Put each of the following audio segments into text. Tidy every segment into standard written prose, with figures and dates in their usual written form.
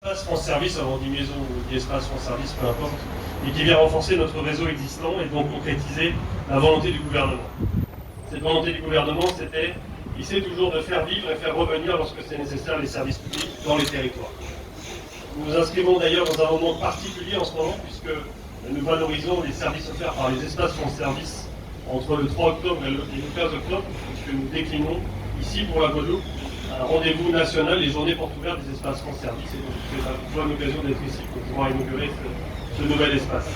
Espace France Service, alors on dit maison ou dit espace France Service, peu importe, et qui vient renforcer notre réseau existant et donc concrétiser la volonté du gouvernement. Cette volonté du gouvernement, c'était, il sait toujours de faire vivre et faire revenir lorsque c'est nécessaire les services publics dans les territoires. Nous nous inscrivons d'ailleurs dans un moment particulier en ce moment, puisque nous valorisons les services offerts par les espaces France Service entre le 3 octobre et le 15 octobre, puisque nous déclinons ici pour la Guadeloupe un rendez-vous national, les journées portes ouvertes des espaces France Service, et donc c'est une bonne occasion d'être ici pour pouvoir inaugurer ce nouvel espace.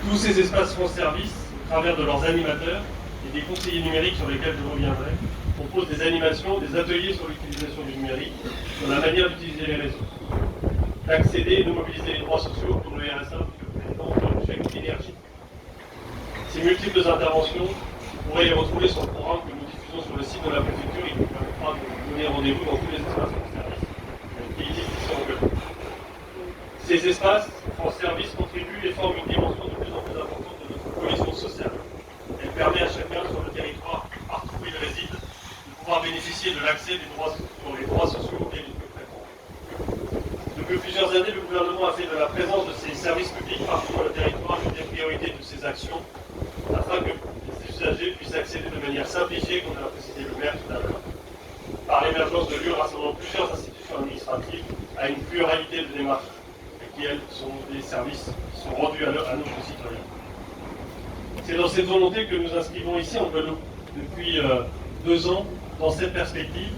Tous ces espaces France Service, au travers de leurs animateurs et des conseillers numériques sur lesquels je reviendrai, proposent des animations, des ateliers sur l'utilisation du numérique, sur la manière d'utiliser les réseaux, d'accéder et de mobiliser les droits sociaux, comme le RSA, que le président de chèque énergie. Ces multiples interventions, vous pourrez les retrouver sur le programme que nous diffusons sur le site de la préfecture et qui vous permettra de donner rendez-vous dans tous les espaces France Service qui existent ici en Guadeloupe. Ces espaces France Service contribuent et forment une dimension de plus en plus importante de notre cohésion sociale. Elle permet à chacun sur le territoire, partout où il réside, de pouvoir bénéficier de l'accès des droits sociaux auxquels il peut prétendre. Depuis plusieurs années, le gouvernement a fait de la présence de ces services publics partout sur le territoire une des priorités de ses actions, afin que les usagers puissent accéder de manière simplifiée, comme l'a précisé le maire tout à l'heure, par l'émergence de lieux rassemblant plusieurs institutions administratives à une pluralité de démarches, et qui, elles, sont des services qui sont rendus à nos concitoyens. C'est dans cette volonté que nous inscrivons ici en Guadeloupe depuis 2 ans dans cette perspective.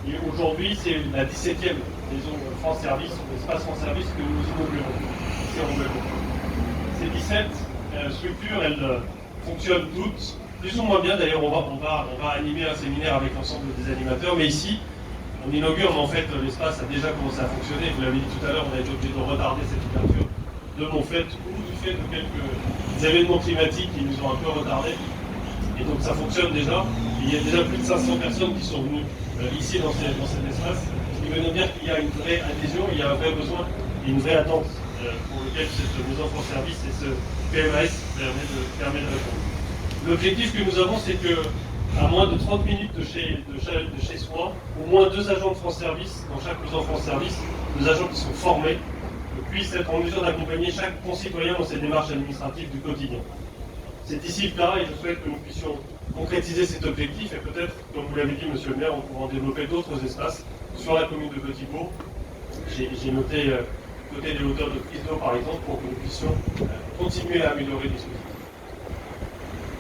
Et aujourd'hui, c'est la 17e maison France Service, l'espace France Service que nous inaugurons ici en Guadeloupe. Ces 17 structures, elles fonctionnent toutes, plus ou moins bien. D'ailleurs, on va animer un séminaire avec l'ensemble des animateurs, mais ici, on inaugure, mais en fait, l'espace a déjà commencé à fonctionner. Vous l'avez dit tout à l'heure, on a été obligé de retarder cette ouverture de mon fait ou du fait de quelques événements climatiques qui nous ont un peu retardés. Et donc ça fonctionne déjà. Il y a déjà plus de 500 personnes qui sont venues ici dans cet espace, ce qui veut nous dire qu'il y a une vraie adhésion, il y a un vrai besoin et une vraie attente pour lequel cette maison France Service et ce PMAS permet de répondre. L'objectif que nous avons, c'est que à moins de 30 minutes de chez soi, au moins 2 agents de France Service dans chaque maison France Service, 2 agents qui sont formés, puissent être en mesure d'accompagner chaque concitoyen dans ses démarches administratives du quotidien. C'est ici le cas et je souhaite que nous puissions concrétiser cet objectif et peut-être, comme vous l'avez dit, monsieur le maire, on pourra en développer d'autres espaces sur la commune de Petit-Pau. J'ai noté côté des hauteurs de prise d'eau par exemple pour que nous puissions continuer à améliorer les dispositifs.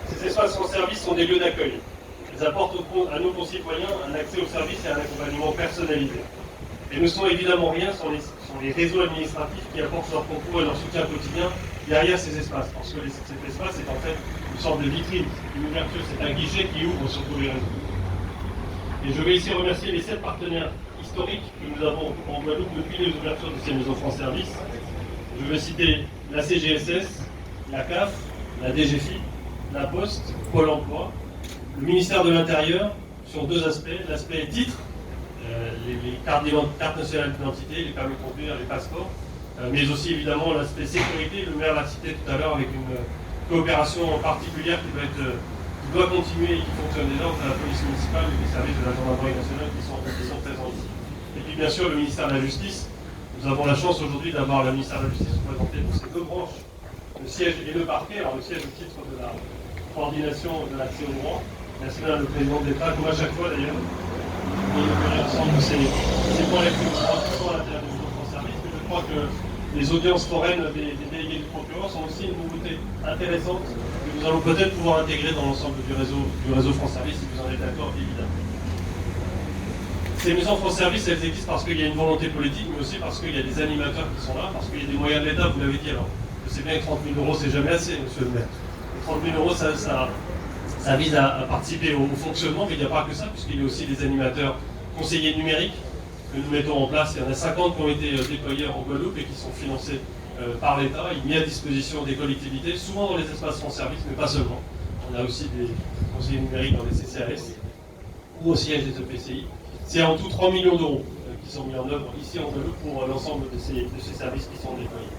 Ces espaces en service sont des lieux d'accueil. Ils apportent à nos concitoyens un accès aux services et un accompagnement personnalisé. Et ne sont évidemment rien sans les réseaux administratifs qui apportent leur concours et leur soutien quotidien derrière ces espaces. Parce que cet espace est en fait une sorte de vitrine, une ouverture, c'est un guichet qui ouvre sur tous les réseaux. Et je vais ici remercier les 7 partenaires historiques que nous avons en Guadeloupe depuis les ouvertures de ces maisons France Service. Je vais citer la CGSS, la CAF, la DGFiP, la Poste, Pôle emploi, le ministère de l'Intérieur sur 2 aspects. L'aspect titre, les cartes nationales d'identité, les permis de conduire, les passeports, mais aussi évidemment l'aspect sécurité. Le maire l'a cité tout à l'heure avec une coopération particulière qui doit continuer et qui fonctionne déjà entre la police municipale et les services de la gendarmerie nationale qui sont présents ici. Et puis bien sûr le ministère de la Justice. Nous avons la chance aujourd'hui d'avoir le ministère de la Justice représenté pour ces 2 branches, le siège et le parquet. Alors le siège au titre de la coordination de l'accès au droit. Merci Madame le Président de l'État, comme à chaque fois d'ailleurs. Et l'ensemble de ces points les plus importants à l'intérieur du France Service, mais je crois que les audiences foraines des délégués du procureur sont aussi une nouveauté intéressante que nous allons peut-être pouvoir intégrer dans l'ensemble du réseau France Service, si vous en êtes d'accord, évidemment. Ces maisons France Service, elles existent parce qu'il y a une volonté politique, mais aussi parce qu'il y a des animateurs qui sont là, parce qu'il y a des moyens de l'État, vous l'avez dit. Alors, je sais bien que 30 000 €, c'est jamais assez, monsieur le maire. 30 000 €, ça vise à participer au fonctionnement, mais il n'y a pas que ça, puisqu'il y a aussi des animateurs conseillers numériques que nous mettons en place. Il y en a 50 qui ont été déployés en Guadeloupe et qui sont financés par l'État et mis à disposition des collectivités, souvent dans les espaces France Service, mais pas seulement. On a aussi des conseillers numériques dans les CCAS ou au siège des EPCI. C'est en tout 3 millions d'euros qui sont mis en œuvre ici en Guadeloupe pour l'ensemble de ces services qui sont déployés.